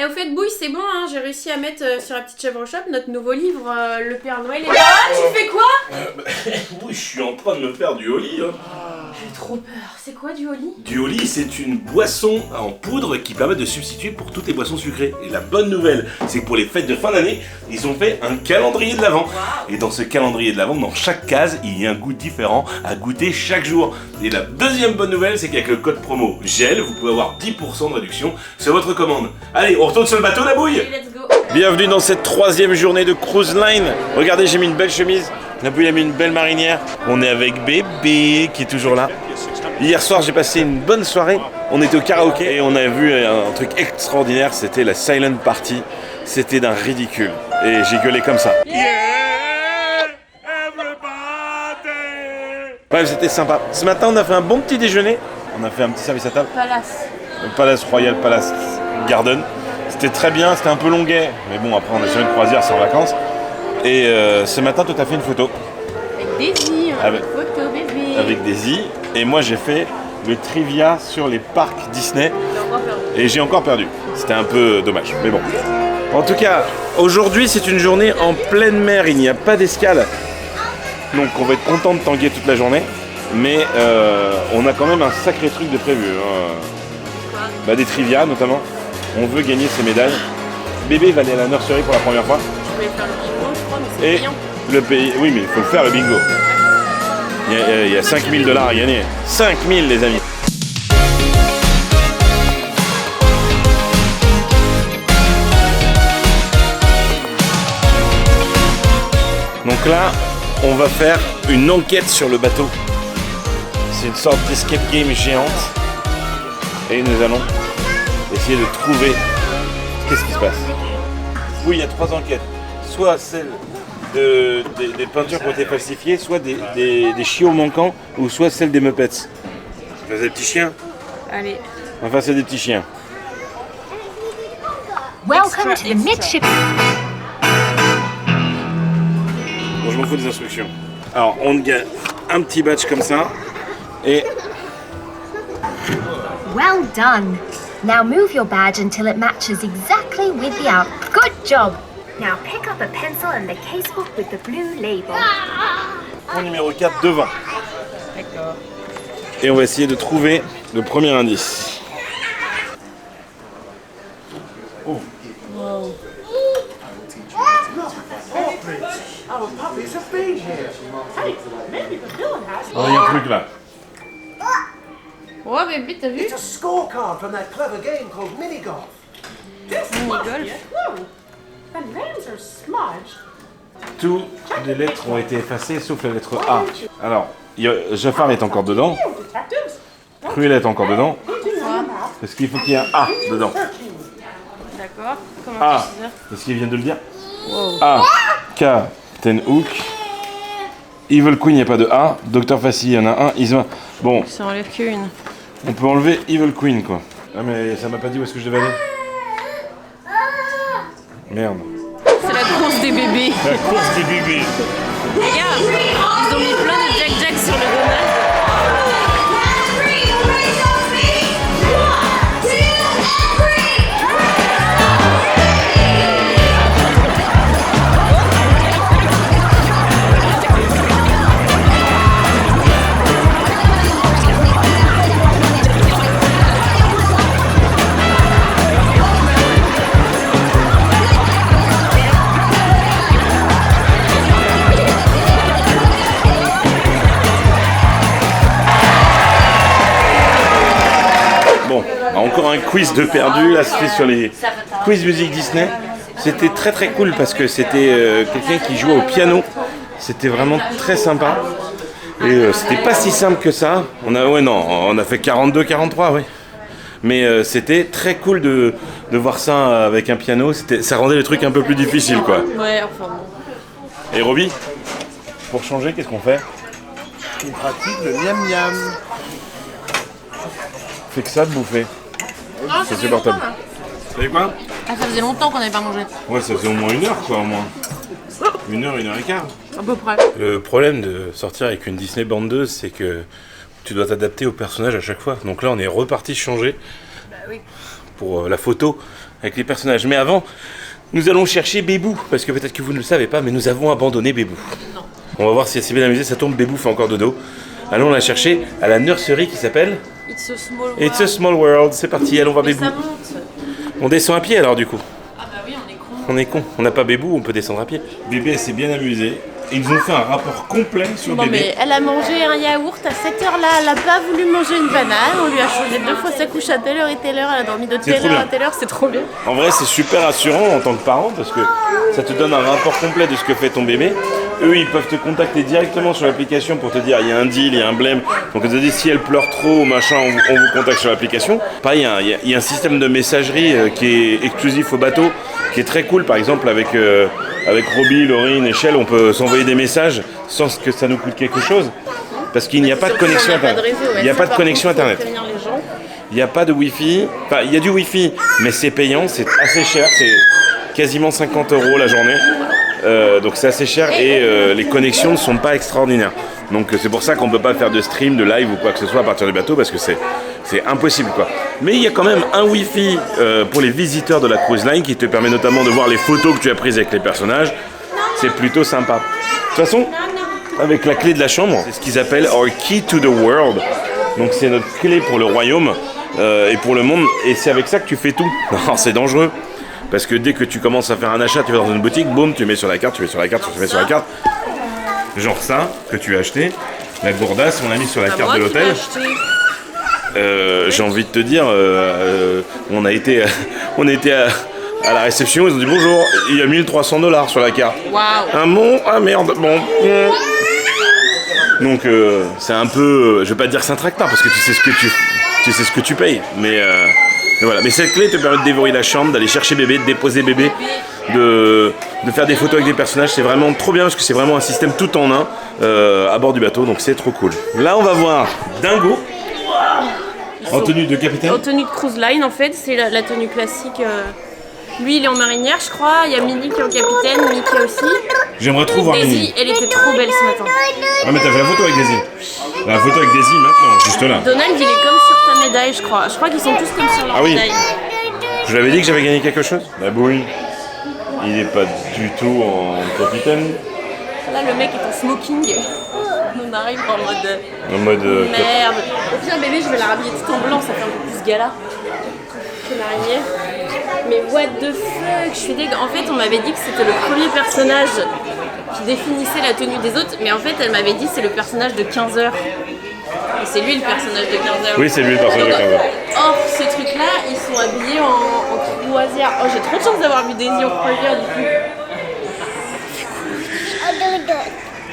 Et au fait, Bouille, c'est bon, hein, j'ai réussi à mettre sur la petite chèvre shop notre nouveau livre, Le Père Noël est là. Tu fais quoi? Oui, je suis en train de me faire du holly. Hein. J'ai trop peur. C'est quoi du holly? Du holly, c'est une boisson en poudre qui permet de substituer pour toutes les boissons sucrées. Et la bonne nouvelle, c'est que pour les fêtes de fin d'année, ils ont fait un calendrier de l'Avent. Wow. Et dans ce calendrier de l'Avent, dans chaque case, il y a un goût différent à goûter chaque jour. Et la deuxième bonne nouvelle, c'est qu'avec le code promo GEL, vous pouvez avoir 10% de réduction sur votre commande. Allez, on retourne sur le bateau, la Bouille. Allez, let's go. Bienvenue dans cette troisième journée de Cruise Line. Regardez, j'ai mis une belle chemise. La Bouille a mis une belle marinière. On est avec bébé qui est toujours là. Hier soir, j'ai passé une bonne soirée. On était au karaoké et on a vu un truc extraordinaire. C'était la silent party. C'était d'un ridicule. Et j'ai gueulé comme ça. Yeah, everybody. Bref, c'était sympa. Ce matin, on a fait un bon petit déjeuner. On a fait un petit service à table. Palace. Le Palace Royal Palace Garden. C'était très bien, c'était un peu longuet. Mais bon, après, on est sur une croisière, c'est en vacances. Et ce matin, toi, t'as fait une photo. Avec Daisy, avec photo bébé. Avec Daisy. Et moi, j'ai fait le trivia sur les parcs Disney. Et j'ai encore perdu. C'était un peu dommage, mais bon. En tout cas, aujourd'hui, c'est une journée en pleine mer. Il n'y a pas d'escale. Donc, on va être content de tanguer toute la journée. Mais on a quand même un sacré truc de prévu. Bah, des trivia, notamment. On veut gagner ces médailles. Bébé va aller à la nursery pour la première fois. Je voulais faire le bingo, je crois, mais c'est payant. Le pays, oui, mais il faut le faire, le bingo. Il y a 5 000 $ à gagner. 5 000, les amis. Donc là, on va faire une enquête sur le bateau. C'est une sorte d'escape game géante. Et nous allons essayer de trouver qu'est-ce qui se passe. Oui, il y a 3 enquêtes. Soit celle des peintures qui ont été falsifiées, soit des chiots manquants, ou soit celle des Muppets. C'est des petits chiens. Allez. Enfin, c'est des petits chiens. Welcome to the midship. Bon, je m'en fous des instructions. Alors, on gagne un petit badge comme ça, et... Well done. Now move your badge until it matches exactly with the out. Good job. Now pick up a pencil and the casebook with the blue label. Point numéro 4 devant. D'accord. Et on va essayer de trouver le premier indice. Oh. Wow. Oh, il y a un truc là. Oh bébé, t'as vu? It's a scorecard from that clever game called mini golf. Mini-golf. Toutes les lettres ont été effacées sauf la lettre A. Alors, Jafar est encore dedans. Cruel est encore dedans. Parce qu'il faut qu'il y ait un A dedans. D'accord. Comment A. tu sais ça? Parce qu'il vient de le dire. Wow. A. Captain Hook. Evil Queen, il n'y a pas de A. Dr. Fassi, il y en a un. Isma. Bon, Ça enlève qu'une. on peut enlever Evil Queen, quoi. Ah, mais ça m'a pas dit où est-ce que je devais aller. Merde. C'est la course des bébés. La course des bébés. Regarde, ils ont mis plein de Jack Jack sur le Donald. Encore un quiz de perdu, là c'était sur les quiz musique Disney. C'était très très cool parce que c'était quelqu'un qui jouait au piano. C'était vraiment très sympa. Et c'était pas si simple que ça. On a fait 42-43, oui. Mais c'était très cool de voir ça avec un piano. Ça rendait les trucs un peu plus difficiles, quoi. Ouais, enfin bon. Et Roby, pour changer, qu'est-ce qu'on fait? On pratique le miam miam. Fait que ça de bouffer. C'est supportable. Vous savez quoi? Ah, ça faisait longtemps qu'on n'avait pas mangé. Ouais, ça faisait au moins 1 heure, quoi, au moins. 1 heure, 1 heure et quart. À peu près. Le problème de sortir avec une Disney bandeuse, c'est que tu dois t'adapter au personnage à chaque fois. Donc là, on est reparti changer. Bah oui. Pour la photo, avec les personnages. Mais avant, nous allons chercher Bébou, parce que peut-être que vous ne le savez pas, mais nous avons abandonné Bébou. Non. On va voir si elle s'est bien amusée, ça tombe, Bébou fait encore dodo. Allons la chercher à la nurserie qui s'appelle It's a small world. It's a Small World. C'est parti, allons voir Mais Bébou. ça monte. On descend à pied alors du coup. Ah bah oui, on est con. On est con, on n'a pas Bébou, on peut descendre à pied. Bébé, elle s'est bien amusée. Ils ont fait un rapport complet sur Bon, Bébé. mais elle a mangé un yaourt à cette heure-là, elle a pas voulu manger une banane, on lui a changé 2 fois sa couche à telle heure et telle heure, elle a dormi de C'est telle trop heure bien. à telle heure, c'est trop bien. En vrai, c'est super rassurant en tant que parent parce que ça te donne un rapport complet de ce que fait ton bébé. Eux, ils peuvent te contacter directement sur l'application pour te dire il y a un deal, il y a un blême. Donc, on te dit si elle pleure trop ou machin, on vous contacte sur l'application. Pareil, il y a un système de messagerie qui est exclusif au bateau, qui est très cool. Par exemple, avec Robbie, Laurine et Shell, on peut s'envoyer des messages sans que ça nous coûte quelque chose. Parce qu'il n'y a pas de connexion internet. Il n'y a pas de connexion internet. Il n'y a pas de Wi-Fi. Enfin, il y a du Wi-Fi, mais c'est payant, c'est assez cher. C'est quasiment 50 € la journée. Donc c'est assez cher et les connexions ne sont pas extraordinaires. Donc c'est pour ça qu'on ne peut pas faire de stream, de live ou quoi que ce soit à partir du bateau parce que c'est impossible quoi. Mais il y a quand même un Wi-Fi pour les visiteurs de la cruise line qui te permet notamment de voir les photos que tu as prises avec les personnages. C'est plutôt sympa. De toute façon, avec la clé de la chambre, c'est ce qu'ils appellent our key to the world. Donc c'est notre clé pour le royaume et pour le monde et c'est avec ça que tu fais tout. Alors c'est dangereux. Parce que dès que tu commences à faire un achat, tu vas dans une boutique, boum, tu mets sur la carte, tu mets sur la carte, tu mets sur la carte. Genre ça, que tu as acheté. La gourdasse, on l'a mis sur la carte de l'hôtel. J'ai envie de te dire, on a été à la réception, ils ont dit bonjour, il y a 1300 $ sur la carte. Waouh. Un bon, ah merde, bon. Donc c'est un peu, je vais pas te dire que c'est un tracteur parce que tu sais ce que tu payes, mais voilà. Mais cette clé te permet de déverrouiller la chambre, d'aller chercher bébé, de déposer bébé, de faire des photos avec des personnages. C'est vraiment trop bien parce que c'est vraiment un système tout en un à bord du bateau, donc c'est trop cool. Là, on va voir Dingo en tenue de capitaine. En tenue de cruise line, en fait, c'est la tenue classique. Lui, il est en marinière, je crois. Il y a Minnie qui est en capitaine, Mickey aussi. J'aimerais trop voir Daisy, Minnie. elle était trop belle ce matin. Ah mais t'as fait la photo avec Daisy. La photo avec Daisy maintenant, juste là. Donald, il est comme sur ta médaille, je crois. Je crois qu'ils sont tous comme sur leur Ah oui. médaille. Je l'avais dit que j'avais gagné quelque chose. Bah oui. Il est pas du tout en capitaine. Là, le mec est en smoking. On arrive en mode... En mode... Merde. Au pire, bébé, je vais la rhabiller tout en blanc, ça fait un peu plus gala. Que marinière. Mais what the fuck, je suis dégueu. En fait, on m'avait dit que c'était le premier personnage qui définissait la tenue des autres, mais en fait, elle m'avait dit que c'est le personnage de 15 heures. Et c'est lui le personnage de 15 heures. Oui, c'est lui le personnage de 15 heures. Or, ce truc-là, ils sont habillés en croisière. Oh, j'ai trop de chance d'avoir vu Daisy en croisière du coup.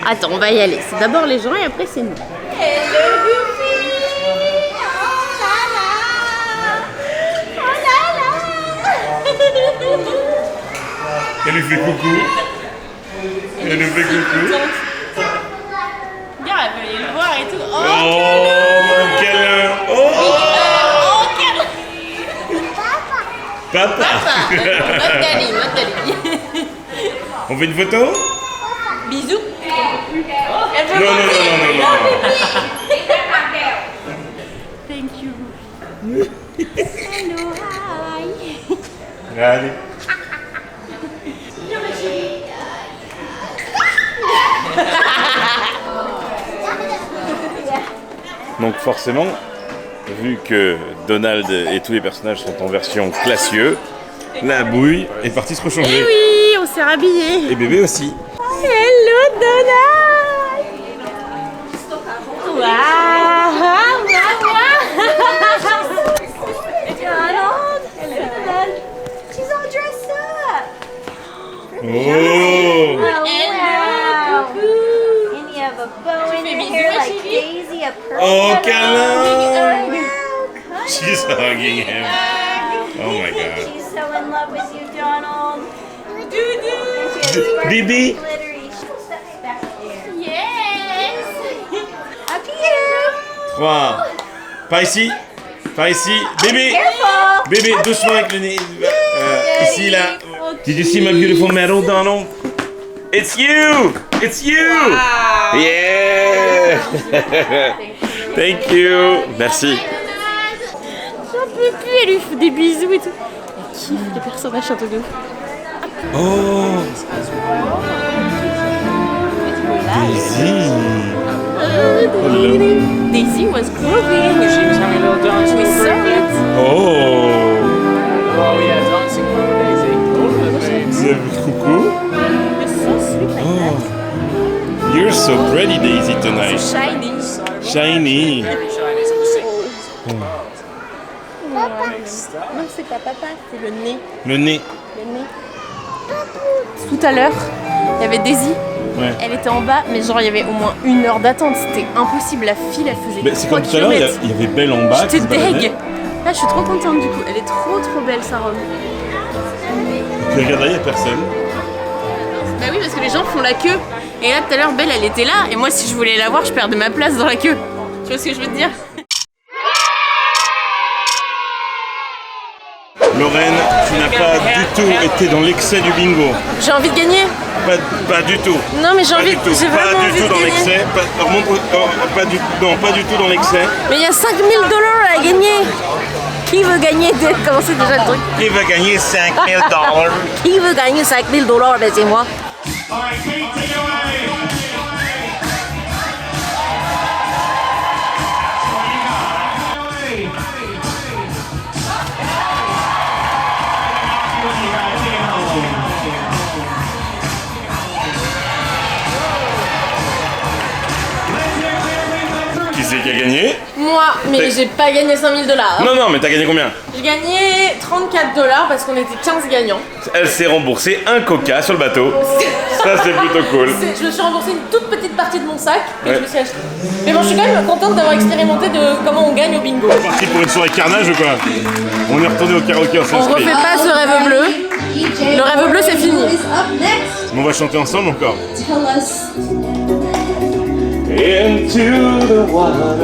Attends, on va y aller. C'est d'abord les gens et après c'est nous. Elle lui fait coucou. Elle lui fait coucou. Regarde, elle veut aller le voir et tout. Oh, Oh, câlin. Oh, câlin. papa. Mode Dali. On fait une photo? Bisous. Non, non, non, non, non, non. Thank you. Hello, hi. Allez. Donc forcément, vu que Donald et tous les personnages sont en version classieux, la bouille est partie se Eh rechanger. oui, on s'est rhabillés. Et bébé aussi. Hello, Donald. Waouh, waouh, waouh. Donald. She's all dressed up. Oh! Oh, wow. Coucou. And you have a bow in fais your bisous hair à like Chérie? Daisy, a pearl. Oh, cut câlin! on. Wow, She's hugging him. Oh my god. she's so in love with you, Donald. Bibi! Glittery. Back there. Yes. Up here. 3. Pas ici. Pas ici. Bébé! Careful. Bébé, doucement avec le nez. Ici, là. Did you see my beautiful medal, Donald? It's you! It's you! Yeah! Thank you! Merci. J'en peux plus, elle lui fait des bisous et tout. kiffe les personnages, c'est un truc de ouf. Oh, Daisy. Daisy was grooving. She was having a little dance We with saw Brooklyn. it. Oh, Oh yeah, dancing with Daisy. All of the babes. vous avez vu coucou? You're so sweet like Oh, you're so pretty, Daisy, that. tonight. Shiny. Shiny. Very shiny, so we'll see. Non, c'est pas papa, c'est le nez. Le nez. Le nez. Tout à l'heure, il y avait Daisy. Ouais. Elle était en bas, mais genre il y avait au moins 1 heure d'attente. C'était impossible. La file, elle faisait Mais c'est 3 comme tout à l'heure, kilomètres. il y avait Belle en bas. qui J'étais se baladait. deg. Là, je suis trop contente du coup. Elle est trop belle sa robe. Puis regarde, là, il n'y a personne. Bah oui, parce que les gens font la queue. Et là, tout à l'heure, Belle, elle était là. Et moi, si je voulais la voir, je perdais ma place dans la queue. Tu vois ce que je veux te dire? Lorraine, tu n'as pas du tout été dans l'excès du bingo. J'ai envie de gagner. Pas du tout. Non, mais j'ai Pas envie. du tout. J'ai Pas vraiment du envie tout de dans gagner. l'excès. Pas du tout dans l'excès. Mais il y a 5 000 $ à gagner. Qui veut gagner? Comment c'est déjà le truc? Qui va gagner 5 000 $? Qui veut gagner 5 000 $? Ben c'est moi. Qui c'est qui a gagné? Moi, mais T'es- j'ai pas gagné 5 000 $. Non, mais t'as gagné combien? J'ai gagné 34 $ parce qu'on était 15 gagnants. Elle s'est remboursée un coca sur le bateau. Ça, c'est plutôt cool. Je me suis remboursé une toute petite partie de mon sac et Ouais. je me suis acheté. Mais bon, je suis quand même contente d'avoir expérimenté de comment on gagne au bingo. Parti pour une soirée carnage ou quoi? On est retourné au karaoké en On sanskrit. refait pas ce rêve bleu. Le rêve bleu, c'est fini. On va chanter ensemble encore. Into the water,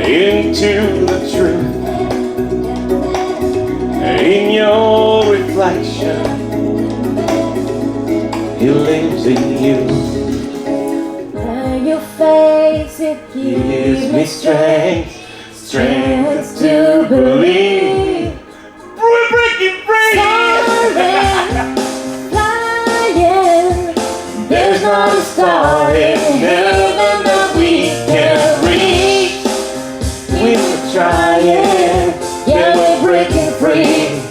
into the truth, in your reflection, he lives in you. Your face, it Gives me strength, strength to believe. We're breaking free. There's not a star in heaven that we can't reach. We're trying, yeah, we're breaking free.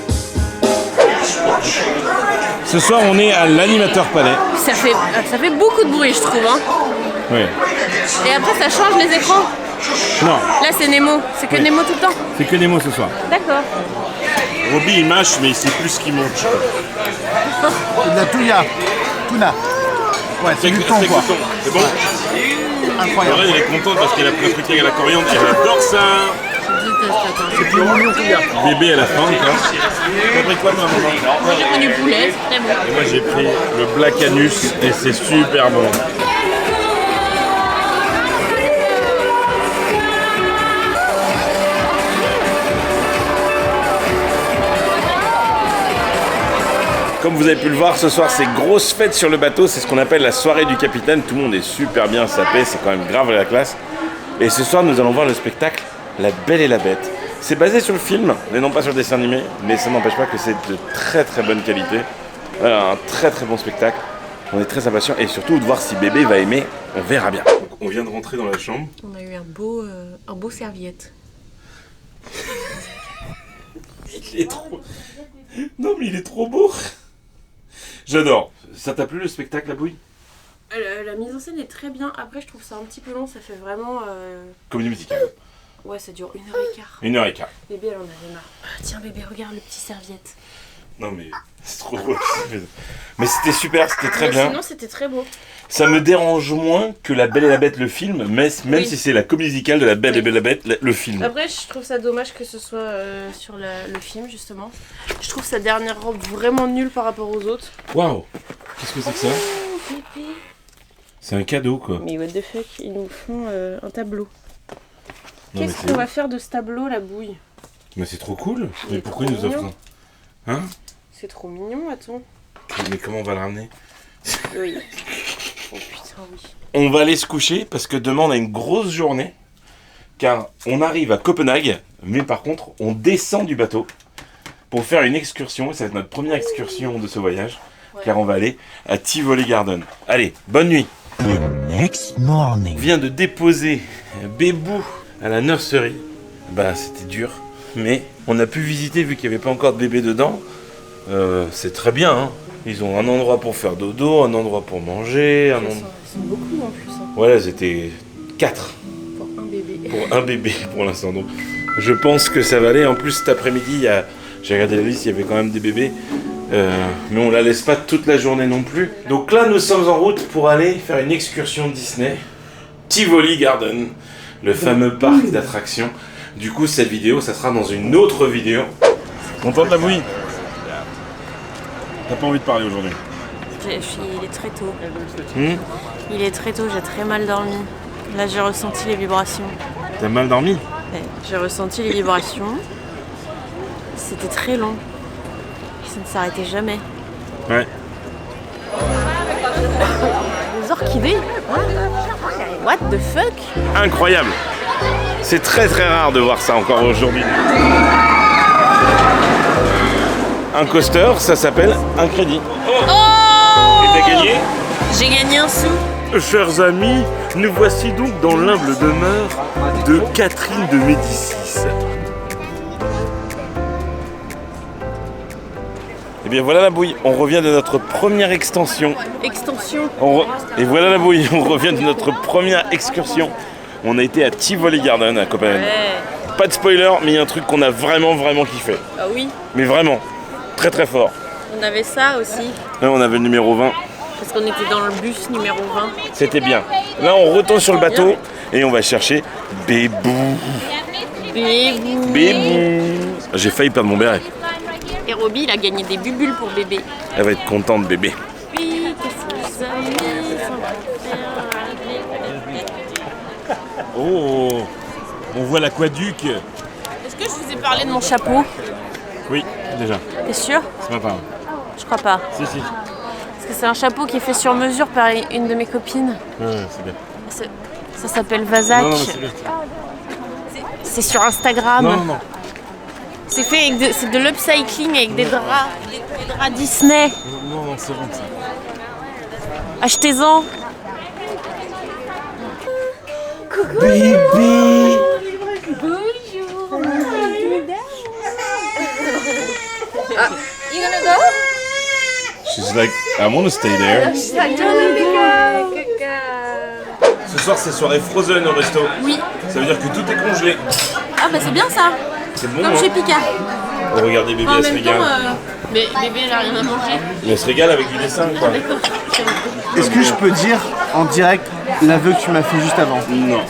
Ce soir, on est à l'animateur palais. Ça fait beaucoup de bruit, je trouve. Hein. Oui. Et après, ça change les écrans. Non, Là, c'est Nemo. C'est que Oui. Nemo tout le temps. c'est que Nemo ce soir. D'accord. Robbie, il mâche, mais il sait plus ce qu'il mange. C'est de la touilla. Tuna. Ouais, c'est du thon, quoi. C'est bon? Incroyable. Lorraine, elle est contente parce qu'elle a pris un truc avec la coriandre. Elle adore ça. C'est plus mignon touilla. Bébé, elle a faim, quoi. T'as pris quoi, maman? Moi, j'ai pris du poulet. C'est très bon. Et moi, j'ai pris le Black Anus et c'est super bon. Comme vous avez pu le voir, ce soir, c'est grosse fête sur le bateau. C'est ce qu'on appelle la soirée du capitaine. Tout le monde est super bien sapé. C'est quand même grave la classe. Et ce soir, nous allons voir le spectacle La Belle et la Bête. C'est basé sur le film, mais non pas sur le dessin animé. Mais ça n'empêche pas que c'est de très très bonne qualité. Voilà, un très très bon spectacle. On est très impatients et surtout de voir si bébé va aimer. On verra bien. On vient de rentrer dans la chambre. On a eu un beau serviette. Il est trop... Non mais il est trop beau. J'adore. Ça t'a plu le spectacle, la bouille? La mise en scène est très bien. Après, je trouve ça un petit peu long. Ça fait vraiment. Comédie musicale. Ouais, ça dure 1h15. 1h15. Bébé, elle en avait marre. Ah, tiens, bébé, regarde le petit serviette. Non mais c'est trop drôle. Mais c'était super, c'était très bien. Sinon, c'était très beau. Ça me dérange moins que La Belle et la Bête, le film, mais même Oui. si c'est la comédie musicale de La Belle et la Bête, le film. Après, je trouve ça dommage que ce soit sur le film, justement. Je trouve sa dernière robe vraiment nulle par rapport aux autres. Waouh. Qu'est-ce que c'est que ça? Bébé. C'est un cadeau quoi. Mais what the fuck, ils nous font un tableau. Non, Qu'est-ce qu'on va faire de ce tableau, la bouille? Mais c'est trop cool. Il Mais est pourquoi trop ils nous offrent mignon. ça? Hein? C'est trop mignon, attends. Mais comment on va le ramener? Oui. Oh putain, oui. On va aller se coucher parce que demain on a une grosse journée. Car on arrive à Copenhague, mais par contre on descend du bateau. pour faire une excursion. Ça va être notre première excursion de ce voyage, car on va aller à Tivoli Garden. Allez, bonne nuit. Next morning. On vient de déposer Bébou à la nursery. Bah, c'était dur, mais on a pu visiter vu qu'il n'y avait pas encore de bébé dedans. C'est très bien, hein. Ils ont un endroit pour faire dodo, un endroit pour manger. Ils sont beaucoup en plus. Hein. Voilà, c'était 4 Pour un bébé. pour un bébé pour l'instant. Donc, je pense que ça va aller. En plus, cet après-midi, j'ai regardé la liste, il y avait quand même des bébés. Mais on la laisse pas toute la journée non plus. Donc là, nous sommes en route pour aller faire une excursion Disney. Tivoli Garden, le fameux parc d'attractions. Du coup, cette vidéo, ça sera dans une autre vidéo. Content de la bouillie? T'as pas envie de parler aujourd'hui? Il est très tôt. Il est très tôt, j'ai très mal dormi. Là, j'ai ressenti les vibrations. T'as mal dormi? Ouais, j'ai ressenti les vibrations. C'était très long. Ça ne s'arrêtait jamais. Ouais. Des orchidées? What the fuck? Incroyable. C'est très très rare de voir ça encore aujourd'hui. Un coaster, ça s'appelle un crédit. Oh! Et t'as gagné? J'ai gagné un sou. Chers amis, nous voici donc dans l'humble demeure de Catherine de Médicis. Et bien voilà la bouille, on revient de notre première extension. Extension. Et voilà la bouille, on revient de notre première excursion. On a été à Tivoli Garden à Copenhague. Ouais. Pas de spoiler, mais il y a un truc qu'on a vraiment kiffé. Ah oui. Mais vraiment, très très fort. On avait ça aussi. Là on avait le numéro 20. Parce qu'on était dans le bus numéro 20. C'était bien. Là on retourne sur le bateau et on va chercher Bébou. Bébou. J'ai failli perdre mon béret. Et Roby, il a gagné des bubules pour bébé. Elle va être contente, bébé. Oui, qu'est-ce que ça Oh, on voit l'aquaduc. Est-ce que je vous ai parlé de mon chapeau? Oui, déjà. T'es sûr? Ce matin. Je crois pas. Si. Parce que c'est un chapeau qui est fait sur mesure par une de mes copines. Ouais, c'est bien. Ça s'appelle Vazac. Non, c'est bien. C'est sur Instagram. Non. C'est fait avec c'est de l'upcycling avec des draps, des draps Disney. Non, c'est bon ça. Achetez-en. Bébé. Bonjour. You gonna go? She's like, I want to stay there. She's like, don't let me go. Good girl. Ce soir, c'est soirée Frozen au resto. Oui. Ça veut dire que tout est congelé. Ah bah c'est bien ça. C'est bon, Comme hein. chez Picard. Oh, regardez, bébé, En elle se même temps, régale. mais bébé, elle a rien à manger. Elle se régale avec du dessin, quoi. Est-ce que je peux dire en direct l'aveu que tu m'as fait juste avant? Non.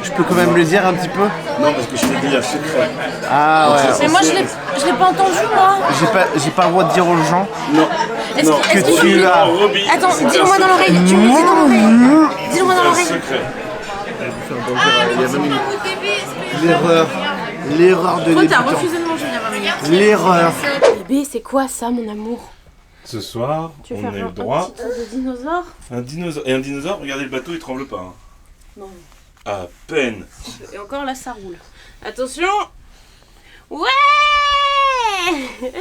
Je peux quand même le dire un petit peu? Non, parce que je t'ai dit un secret. Ah ouais. Mais moi, je l'ai pas entendu, moi. J'ai pas le droit de dire aux gens Est-ce Non. que que tu as. Roby, Attends, c'est dis-le-moi un dans secret. l'oreille. Tu me le dis dans l'oreille. Dis-le-moi dans C'est un l'oreille. secret. Il y a 20 minutes. L'erreur de Toi, t'as débutant. refusé de manger il y a 20 minutes. L'erreur. Bébé, c'est quoi ça, mon amour? Ce soir, Tu veux on faire a eu un le droit. petit tour de dinosaure? Un dinosaure. Et un dinosaure, regardez le bateau, il tremble pas. Hein. Non. À peine. Et encore là, ça roule. Attention! Ouais!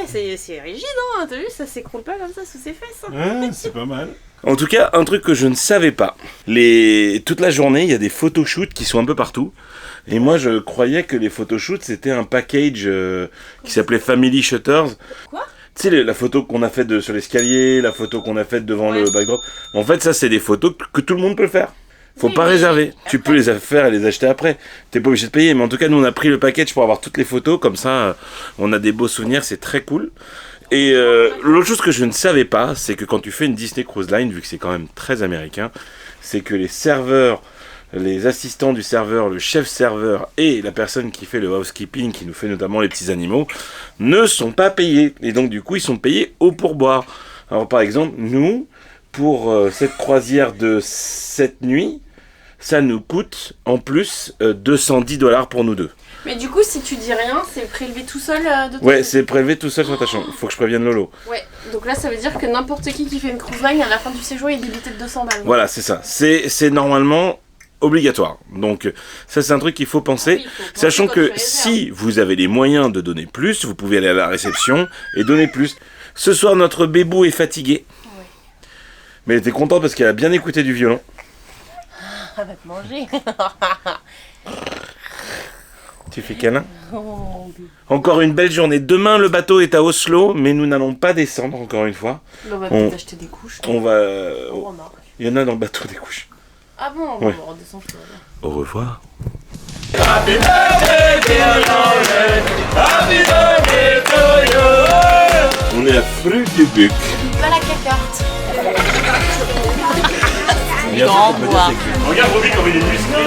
C'est rigide, hein? T'as vu, ça s'écroule pas comme ça sous ses fesses. Hein. Ouais, c'est pas mal. En tout cas, un truc que je ne savais pas. Toute la journée, il y a des photoshoots qui sont un peu partout. Et moi, je croyais que les photoshoots, c'était un package qui s'appelait Family Shutters. Quoi? Tu sais, la photo qu'on a faite sur l'escalier, la photo qu'on a faite devant le backdrop. En fait, ça, c'est des photos que tout le monde peut faire. Faut pas réserver. Tu peux les faire et les acheter après. T'es pas obligé de payer. Mais en tout cas, nous, on a pris le package pour avoir toutes les photos. Comme ça, on a des beaux souvenirs. C'est très cool. Et l'autre chose que je ne savais pas, c'est que quand tu fais une Disney Cruise Line, vu que c'est quand même très américain, c'est que les serveurs, les assistants du serveur, le chef serveur et la personne qui fait le housekeeping, qui nous fait notamment les petits animaux, ne sont pas payés. Et donc du coup, ils sont payés au pourboire. Alors par exemple, nous, pour cette croisière de 7 nuits, ça nous coûte en plus $210 pour nous deux. Mais du coup, si tu dis rien, c'est prélevé tout seul de ton Ouais, côté. c'est prélevé tout seul sur ta chambre. Faut que je prévienne Lolo. Ouais, donc là, ça veut dire que n'importe qui fait une cruise line, à la fin du séjour, il est débité de 200 balles. Voilà, c'est ça. C'est normalement obligatoire. Donc ça c'est un truc qu'il faut penser, Oui, il faut penser sachant quand que tu réserves. si vous avez les moyens de donner plus, vous pouvez aller à la réception et donner plus. Ce soir notre bébou est fatiguée, mais elle était contente parce qu'elle a bien écouté du violon. Elle va te manger. Tu fais câlin. Encore une belle journée. Demain le bateau est à Oslo, mais nous n'allons pas descendre encore une fois. On va On- peut-être acheter des couches. On va... Oh, on a. Il y en a dans le bateau des couches. Ah bon, Ouais. on redescend plus. Au revoir. On est à Fruitgebuck. Pas la cacarte. Bien sûr, Grand faut pas dire bois. c'est que- Regarde Roby comme il est musclé.